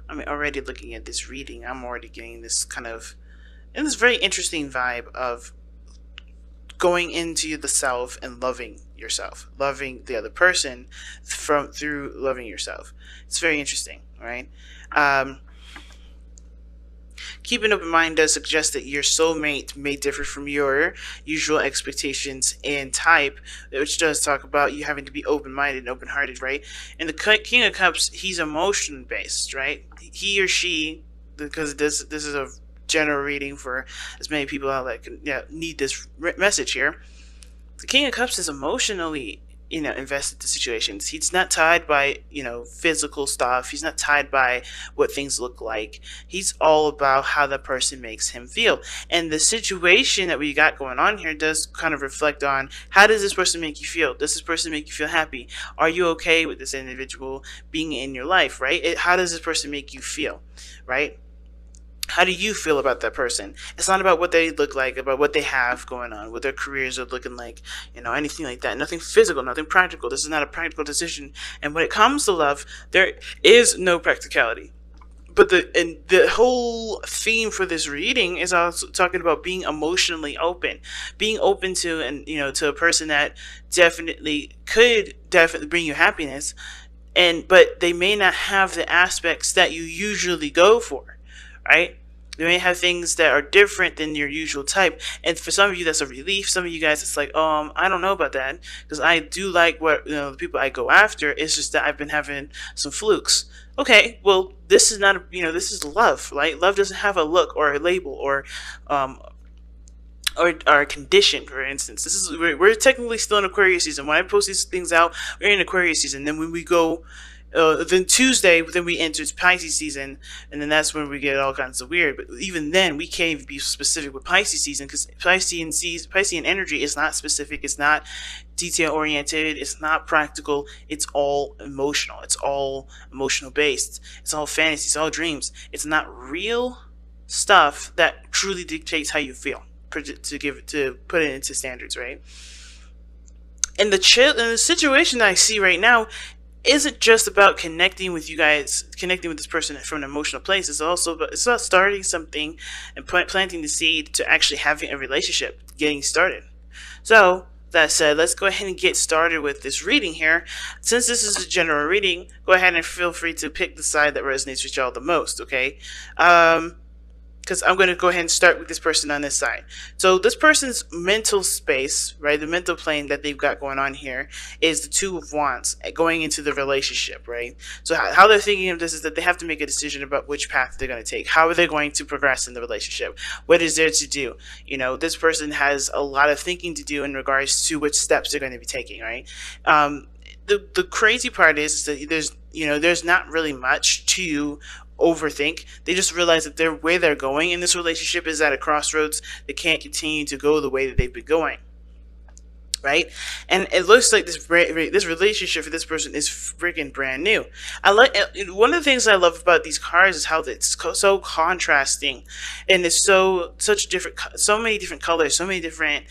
I mean, already looking at this reading, I'm already getting this kind of, and this very interesting vibe of going into the self and loving yourself, loving the other person from through loving yourself. It's very interesting, right? Um, Keep an open mind does suggest that your soulmate may differ from your usual expectations and type, which does talk about you having to be open minded and open hearted, right? And the King of Cups, he's emotion based, right? He or she, because this is a general reading for as many people out that can, yeah, need this message here. The King of Cups is emotionally, invested in situations. He's not tied by, physical stuff. He's not tied by what things look like. He's all about how the person makes him feel. And the situation that we got going on here does kind of reflect on, how does this person make you feel? Does this person make you feel happy? Are you okay with this individual being in your life, right? How does this person make you feel, right? How do you feel about that person? It's not about what they look like, about what they have going on, what their careers are looking like, anything like that. Nothing physical, nothing practical. This is not a practical decision. And when it comes to love, there is no practicality. But the whole theme for this reading is also talking about being emotionally open, being open to, and to a person that could definitely bring you happiness, but they may not have the aspects that you usually go for, right? They may have things that are different than your usual type, and for some of you that's a relief. Some of you guys, it's like, I don't know about that, because I do like what the people I go after. It's just that I've been having some flukes. Okay, well, this is not this is love, right? Love doesn't have a look or a label um, or a condition. For instance, we're technically still in Aquarius season. When I post these things out, we're in Aquarius season. Then when we go, then Tuesday, then we enter Pisces season, and then that's when we get all kinds of weird. But even then, we can't even be specific with Pisces season, because Piscean energy is not specific. It's not detail oriented. It's not practical. It's all emotional. It's all emotional based. It's all fantasy. It's all dreams. It's not real stuff that truly dictates how you feel. To put it into standards, right? And the situation that I see right now isn't just about connecting with you guys, connecting with this person from an emotional place. It's about starting something and planting the seed to actually having a relationship, getting started. So that said, let's go ahead and get started with this reading here. Since this is a general reading, go ahead and feel free to pick the side that resonates with y'all the most. Okay. Because I'm going to go ahead and start with this person on this side. So this person's mental space, right, the mental plane that they've got going on here is the Two of Wands going into the relationship, right? So how they're thinking of this is that they have to make a decision about which path they're going to take. How are they going to progress in the relationship? What is there to do? This person has a lot of thinking to do in regards to which steps they're going to be taking, right? The crazy part is that there's not really much to overthink. They just realize that their way they're going in this relationship is at a crossroads. They can't continue to go the way that they've been going, right? And it looks like this relationship for this person is freaking brand new. I like one of the things I love about these cards is how it's so contrasting, and it's so many different colors, so many different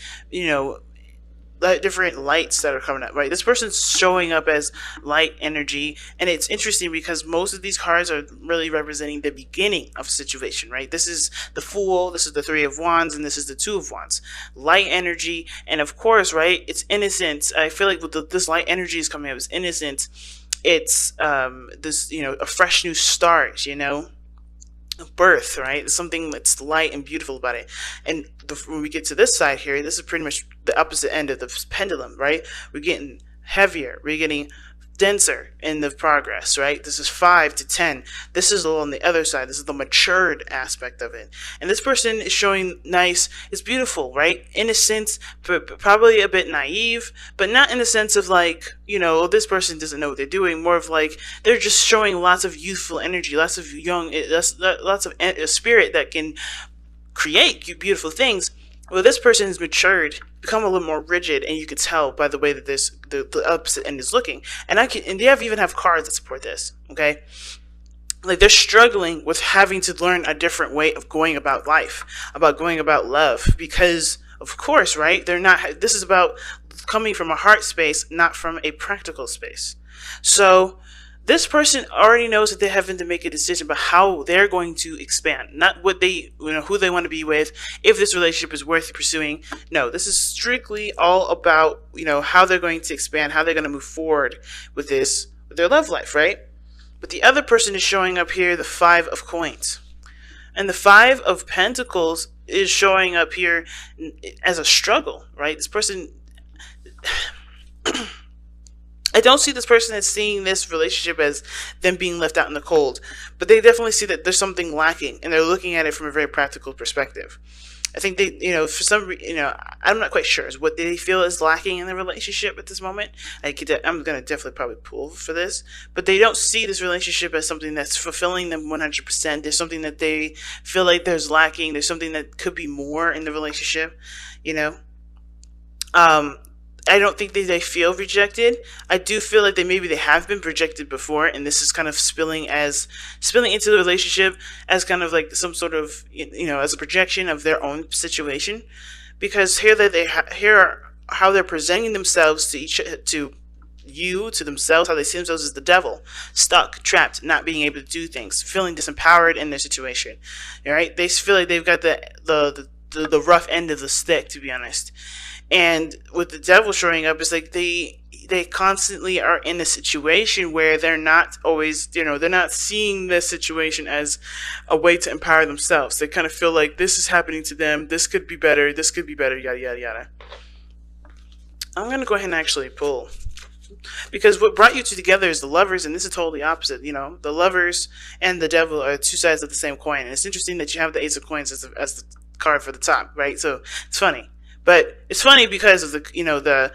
different lights that are coming up, right? This person's showing up as light energy, and it's interesting because most of these cards are really representing the beginning of a situation, right? This is the Fool, this is the Three of Wands, and this is the Two of Wands. Light energy, and of course, right, it's innocence. I feel like this light energy is coming up as innocence. It's this, a fresh new start, birth, right? There's something that's light and beautiful about it. And when we get to this side here, this is pretty much the opposite end of the pendulum, right? We're getting heavier, we're getting denser in the progress, right? This is 5 to 10. This is on the other side. This is the matured aspect of it. And this person is showing nice, it's beautiful, right? Innocent, probably a bit naive, but not in the sense of like, this person doesn't know what they're doing. More of like, they're just showing lots of youthful energy, lots of lots of spirit that can create beautiful things. Well, this person has matured, become a little more rigid, and you can tell by the way that the opposite end is looking. And they even have cards that support this. Okay, like they're struggling with having to learn a different way of going about life, about going about love, because of course, right? This is about coming from a heart space, not from a practical space. So This person already knows that they're having to make a decision about how they're going to expand, not what they, who they want to be with, if this relationship is worth pursuing. No, this is strictly all about, how they're going to expand, how they're going to move forward with this, with their love life, right? But the other person is showing up here, the Five of Coins. And the Five of Pentacles is showing up here as a struggle, right? This person, I don't see this person as seeing this relationship as them being left out in the cold, but they definitely see that there's something lacking, and they're looking at it from a very practical perspective. I think they, for some reason, I'm not quite sure is what they feel is lacking in the relationship at this moment. I'm going to definitely probably pull for this, but they don't see this relationship as something that's fulfilling them 100%. There's something that they feel like there's lacking. There's something that could be more in the relationship, I don't think they feel rejected. I do feel like they have been rejected before, and this is kind of spilling into the relationship as kind of like some sort of as a projection of their own situation, because here are how they're presenting themselves to themselves, how they see themselves as the devil, stuck, trapped, not being able to do things, feeling disempowered in their situation. All right, they feel like they've got the rough end of the stick, to be honest. And with the devil showing up, it's like they constantly are in a situation where they're not always, they're not seeing this situation as a way to empower themselves. They kind of feel like this is happening to them. This could be better, yada, yada, yada. I'm going to go ahead and actually pull. Because what brought you two together is the Lovers, and this is totally opposite. The Lovers and the devil are two sides of the same coin. And it's interesting that you have the Ace of Coins as the card for the top, right? So it's funny. But it's funny because of the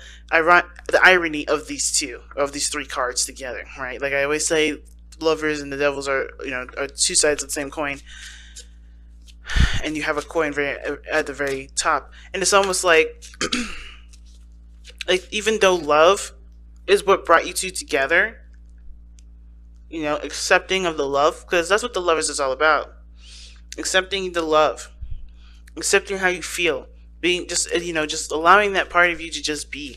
irony of these three cards together, right? Like I always say, Lovers and the Devils are two sides of the same coin, and you have a coin at the very top, and it's almost like like even though love is what brought you two together, accepting of the love, because that's what the Lovers is all about, accepting the love, accepting how you feel. Being just allowing that part of you to just be,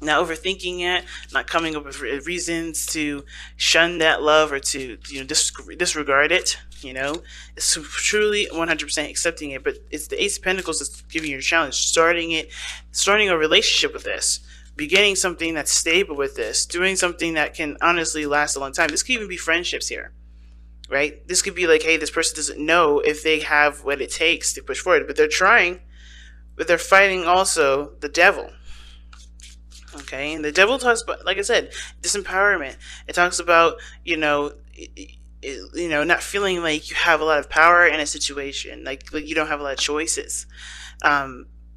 not overthinking it, not coming up with reasons to shun that love or to disregard it. It's truly 100% accepting it. But it's the Ace of Pentacles that's giving you a challenge, starting a relationship with this, beginning something that's stable with this, doing something that can honestly last a long time. This could even be friendships here. Right? This could be like, hey, this person doesn't know if they have what it takes to push forward, but they're trying. But they're fighting also the devil. Okay, and the devil talks about, like I said, disempowerment. It talks about not feeling like you have a lot of power in a situation, like you don't have a lot of choices.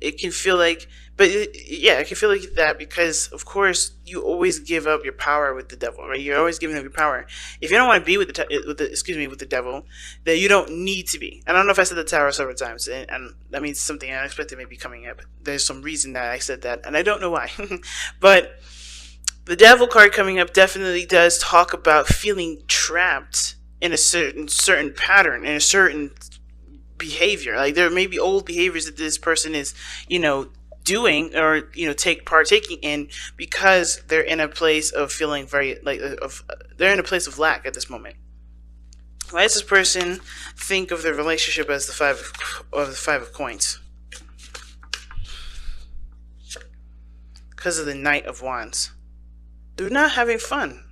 It can feel like, it can feel like that because, of course, you always give up your power with the devil, right? You're always giving up your power. If you don't want to be with the devil, then you don't need to be. I don't know if I said the Tower several times, and that means something unexpected may be coming up. There's some reason that I said that, and I don't know why. But the devil card coming up definitely does talk about feeling trapped in a certain pattern, in a certain behavior. Like there may be old behaviors that this person is doing or partaking in, because they're in a place of feeling they're in a place of lack at this moment. Why does this person think of their relationship as the Five of Coins? Because of the Knight of Wands. They're not having fun.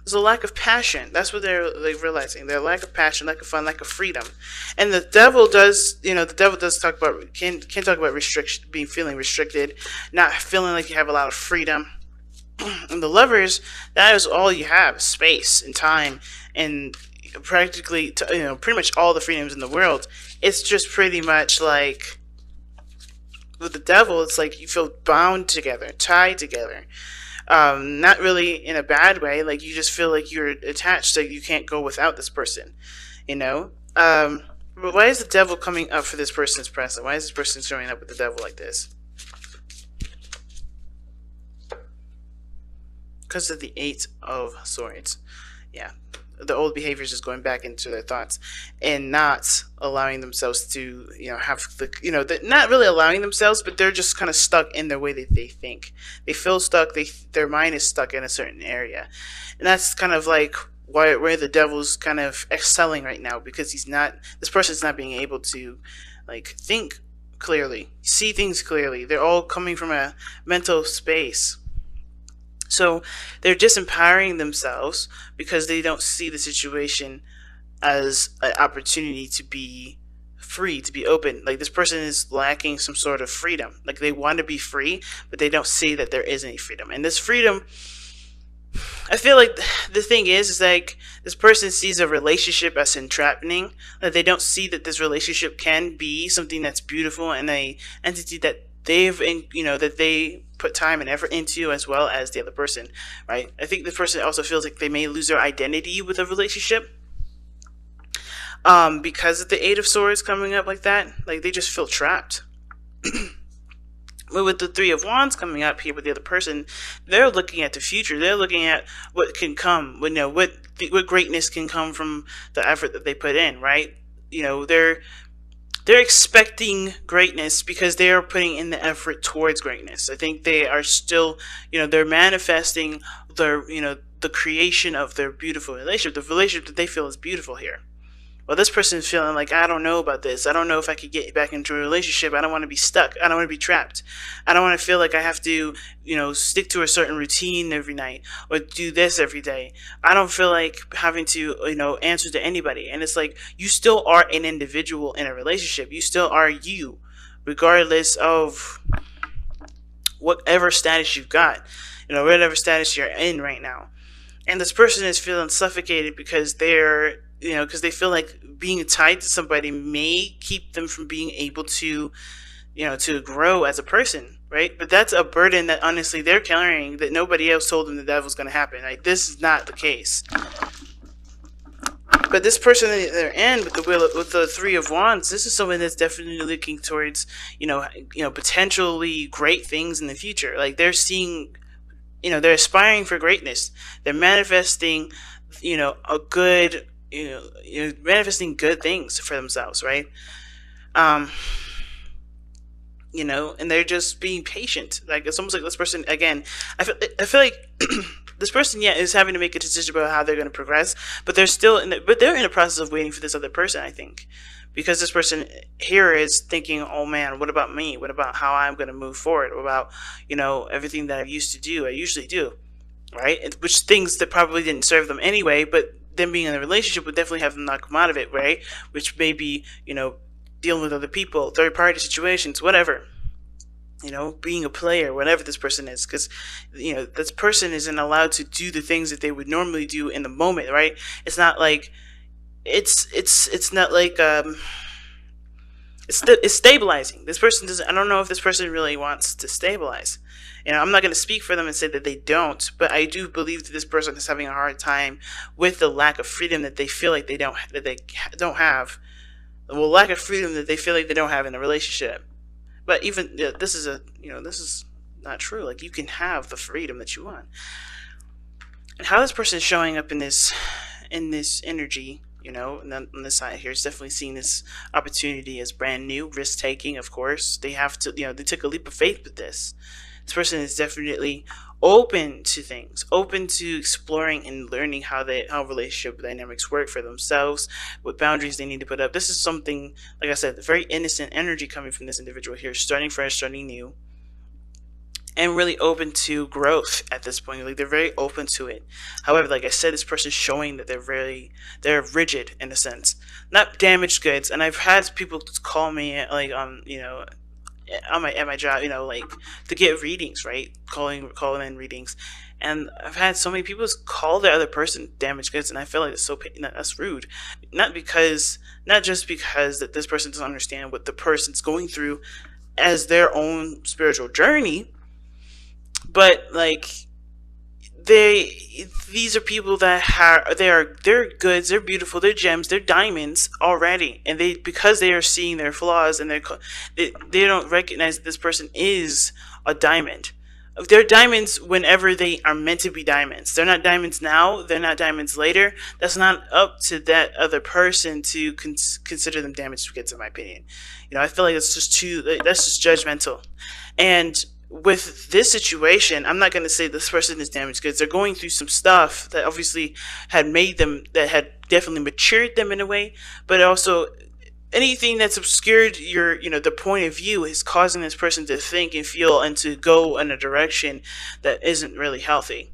There's a lack of passion. That's what they're realizing. Their lack of passion, lack of fun, lack of freedom. And the devil does, talk about, can talk about restriction, feeling restricted, not feeling like you have a lot of freedom. And the Lovers, that is all you have, space and time, and practically, pretty much all the freedoms in the world. It's just pretty much like, with the devil, it's like you feel bound together, tied together. Not really in a bad way, like you just feel like you're attached, so you can't go without this person, but why is the devil coming up for this person's present? Why is this person showing up with the devil like this? Because of the Eight of Swords. yeah, the old behaviors is going back into their thoughts and not allowing themselves to, have the, not really allowing themselves, but they're just kind of stuck in the way that they think. They feel stuck. Their mind is stuck in a certain area, and that's kind of like where the devil's kind of excelling right now, because this person's not being able to like think clearly, see things clearly. They're all coming from a mental space. So they're disempowering themselves because they don't see the situation as an opportunity to be free, to be open. Like, this person is lacking some sort of freedom. Like, they want to be free, but they don't see that there is any freedom. And this freedom, I feel like the thing is like, this person sees a relationship as entrapping, that they don't see that this relationship can be something that's beautiful and a entity that that they put time and effort into, as well as the other person, right? I think the person also feels like they may lose their identity with a relationship, because of the Eight of Swords coming up like that. Like, they just feel trapped. But with the Three of Wands coming up here with the other person, they're looking at the future. They're looking at what can come. What greatness can come from the effort that they put in, right? They're expecting greatness because they are putting in the effort towards greatness. I think they are still, they're manifesting the creation of their beautiful relationship, the relationship that they feel is beautiful here. Well, this person is feeling like, I don't know about this. I don't know if I could get back into a relationship. I don't want to be stuck. I don't want to be trapped. I don't want to feel like I have to, stick to a certain routine every night or do this every day. I don't feel like having to, answer to anybody. And it's like, you still are an individual in a relationship. You still are you, regardless of whatever status you've got, whatever status you're in right now. And this person is feeling suffocated because because they feel like being tied to somebody may keep them from being able to, to grow as a person, right? But that's a burden that honestly they're carrying, that nobody else told them that was going to happen. Like, this is not the case. But this person at their end with the Three of Wands, this is someone that's definitely looking towards, potentially great things in the future. Like, they're seeing, they're aspiring for greatness. They're manifesting, a good, manifesting good things for themselves, right? And they're just being patient. Like, it's almost like this person, again, I feel like this person, is having to make a decision about how they're going to progress, but they're they're in the process of waiting for this other person, I think, because this person here is thinking, oh man, what about me? What about how I'm going to move forward? What about, everything that I usually do, right? Which things that probably didn't serve them anyway, but them being in a relationship would definitely have them knock them out of it, right? Which may be, dealing with other people, third party situations, whatever. Being a player, whatever this person is, because this person isn't allowed to do the things that they would normally do in the moment, right? It's not like it's not like it's stabilizing. This person doesn't. I don't know if this person really wants to stabilize. I'm not going to speak for them and say that they don't, but I do believe that this person is having a hard time with the lack of freedom that they feel like they don't have. Well, lack of freedom that they feel like they don't have in a relationship. But even this is not true. Like, you can have the freedom that you want. And how this person is showing up in this energy, and then on this side here, is definitely seeing this opportunity as brand new, risk taking. Of course, they have to. They took a leap of faith with this. This person is definitely open to things, open to exploring and learning how relationship dynamics work for themselves, what boundaries they need to put up. This is something, like I said, very innocent energy coming from this individual here, starting fresh, starting new, and really open to growth at this point. Like, they're very open to it. However, like I said, this person is showing that they're rigid in a sense, not damaged goods. And I've had people call me like at my job, like, to get readings, right? Calling in readings, and I've had so many people call the other person damaged goods, and I feel like that's rude. Not just because that this person doesn't understand what the person's going through as their own spiritual journey, but like, these are people that they're goods, they're beautiful, they're gems, they're diamonds already, and because they are seeing their flaws, and they don't recognize that this person is a diamond, They're diamonds whenever they are meant to be diamonds. They're not diamonds now. They're not diamonds later. That's not up to that other person to consider them damaged goods, in my opinion. I feel like it's just too. That's just judgmental. And with this situation, I'm not going to say this person is damaged goods. They're going through some stuff that obviously had made them, that had definitely matured them in a way, but also anything that's obscured the point of view is causing this person to think and feel and to go in a direction that isn't really healthy.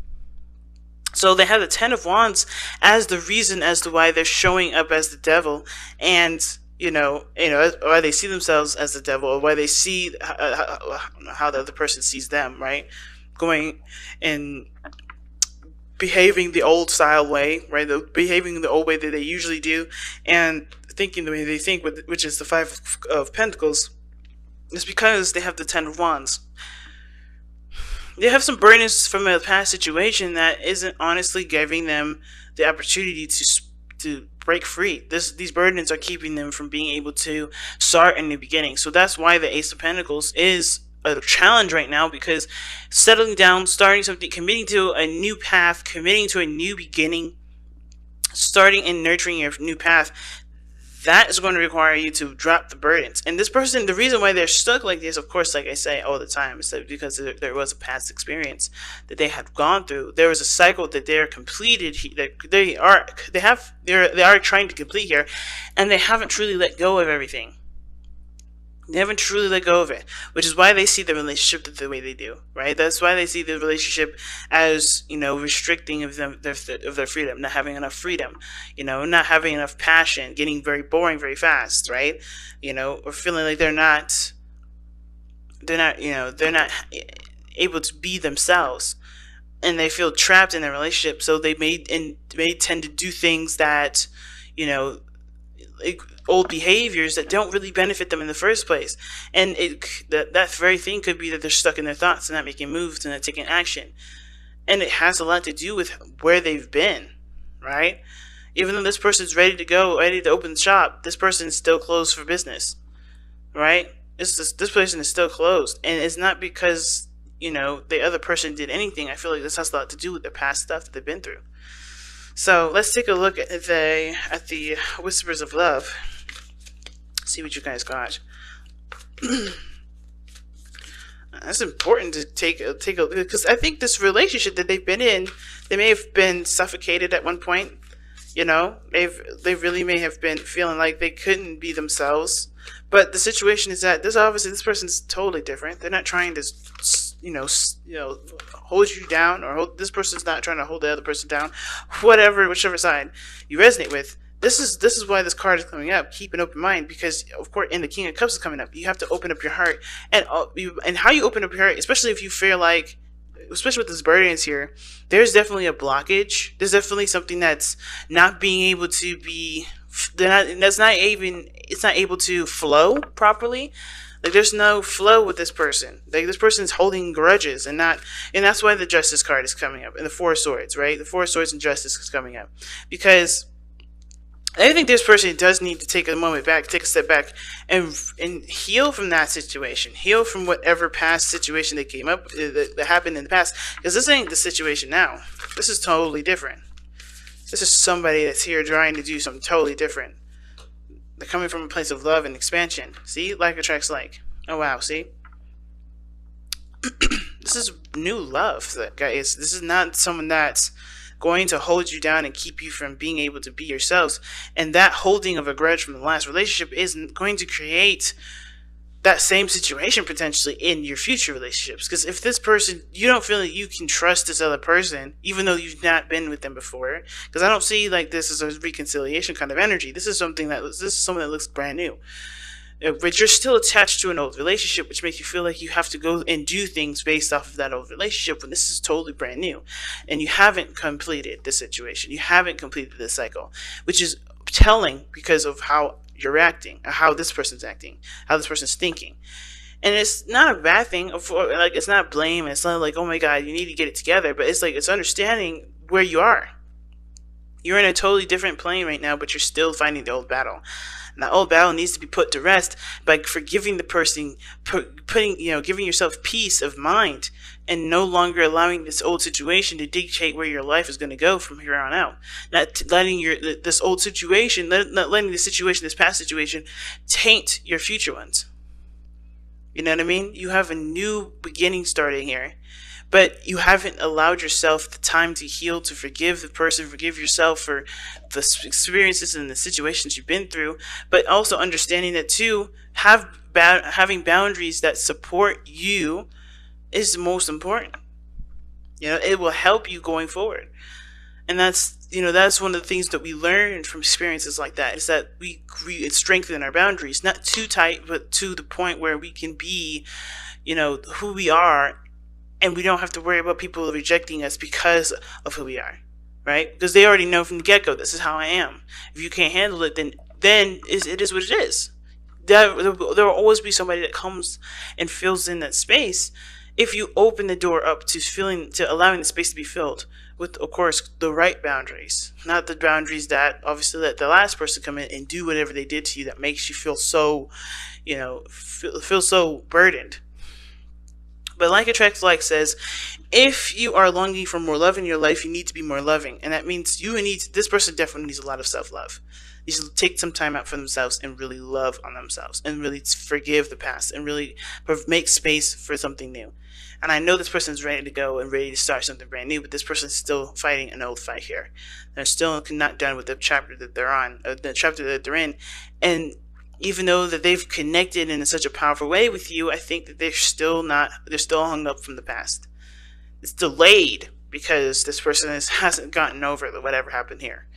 So they have the Ten of Wands as the reason as to why they're showing up as the devil, and why they see themselves as the devil, or why they see how the other person sees them, right? Going and behaving the old style way, right? Behaving the old way that they usually do, and thinking the way they think, which is the Five of Pentacles, is because they have the Ten of Wands. They have some burdens from a past situation that isn't honestly giving them the opportunity to break free. These burdens are keeping them from being able to start a new beginning. So that's why the Ace of Pentacles is a challenge right now, because settling down, starting something, committing to a new path, committing to a new beginning, starting and nurturing your new path, that is going to require you to drop the burdens. And this person, the reason why they're stuck like this, of course, like I say all the time, is that because there was a past experience that they had gone through. There was a cycle that they're completed. They are trying to complete here, and they haven't truly let go of everything. They haven't truly let go of it, which is why they see the relationship the way they do, right? That's why they see the relationship as, restricting of their freedom, not having enough freedom, not having enough passion, getting very boring very fast, right? Or feeling like they're not able to be themselves, and they feel trapped in their relationship. So they may tend to do things that, old behaviors that don't really benefit them in the first place. And that very thing could be that they're stuck in their thoughts and not making moves and not taking action. And it has a lot to do with where they've been, right? Even though this person's ready to go, ready to open the shop, this person's still closed for business, right? This person is still closed. And it's not because, the other person did anything. I feel like this has a lot to do with the past stuff that they've been through. So let's take a look at the Whispers of Love. See what you guys got. That's important to take a because I think this relationship that they've been in, they may have been suffocated at one point. They really may have been feeling like they couldn't be themselves. But the situation is that this person's totally different. They're not trying to hold you down, or this person's not trying to hold the other person down. Whichever side you resonate with. This is why this card is coming up. Keep an open mind, because of course, in the King of Cups is coming up. You have to open up your heart, and how you open up your heart, especially if you feel like, especially with this burdens here, there's definitely a blockage. There's definitely something that's not being able to be. It's not able to flow properly. Like, there's no flow with this person. Like, this person's holding grudges, and that's why the Justice card is coming up, and the Four of Swords, right? The Four of Swords and Justice is coming up, because I think this person does need to take a step back, and heal from that situation, heal from whatever past situation that came up, that happened in the past, because this ain't the situation now. This is totally different. This is somebody that's here trying to do something totally different. They're coming from a place of love and expansion. See? Like attracts like. Oh, wow. See? This is new love, guys. This is not someone that's going to hold you down and keep you from being able to be yourselves. And that holding of a grudge from the last relationship is going to create that same situation potentially in your future relationships. Because if this person, you don't feel like you can trust this other person, even though you've not been with them before, because I don't see like this as a reconciliation kind of energy. This is someone that looks brand new. But you're still attached to an old relationship, which makes you feel like you have to go and do things based off of that old relationship when this is totally brand new. And you haven't completed the situation. You haven't completed the cycle, which is telling because of how you're acting, or how this person's acting, how this person's thinking. And it's not a bad thing. Like, it's not blame. It's not like, oh my God, you need to get it together. But it's like, it's understanding where you are. You're in a totally different plane right now, but you're still fighting the old battle. And that old battle needs to be put to rest by forgiving the person, putting, giving yourself peace of mind, and no longer allowing this old situation to dictate where your life is going to go from here on out. Not letting this old situation, not letting this past situation, taint your future ones. You know what I mean? You have a new beginning starting here, but you haven't allowed yourself the time to heal, to forgive the person, forgive yourself for the experiences and the situations you've been through, but also understanding that too, having boundaries that support you is the most important. It will help you going forward. And that's one of the things that we learn from experiences like that, is that we strengthen our boundaries, not too tight, but to the point where we can be, who we are, and we don't have to worry about people rejecting us because of who we are, right? Because they already know from the get-go, this is how I am. If you can't handle it, then it is what it is. There will always be somebody that comes and fills in that space if you open the door up to allowing the space to be filled with, of course, the right boundaries, not the boundaries that obviously let the last person come in and do whatever they did to you that makes you feel so, feel so burdened. But like attracts like says, if you are longing for more love in your life, you need to be more loving, and that means this person definitely needs a lot of self-love. Needs to take some time out for themselves and really love on themselves and really forgive the past and really make space for something new. And I know this person is ready to go and ready to start something brand new, but this person is still fighting an old fight here. They're still not done with the chapter that they're on, the chapter that they're in. And even though that they've connected in such a powerful way with you, I think that they're still hung up from the past. It's delayed because this person hasn't gotten over whatever happened here.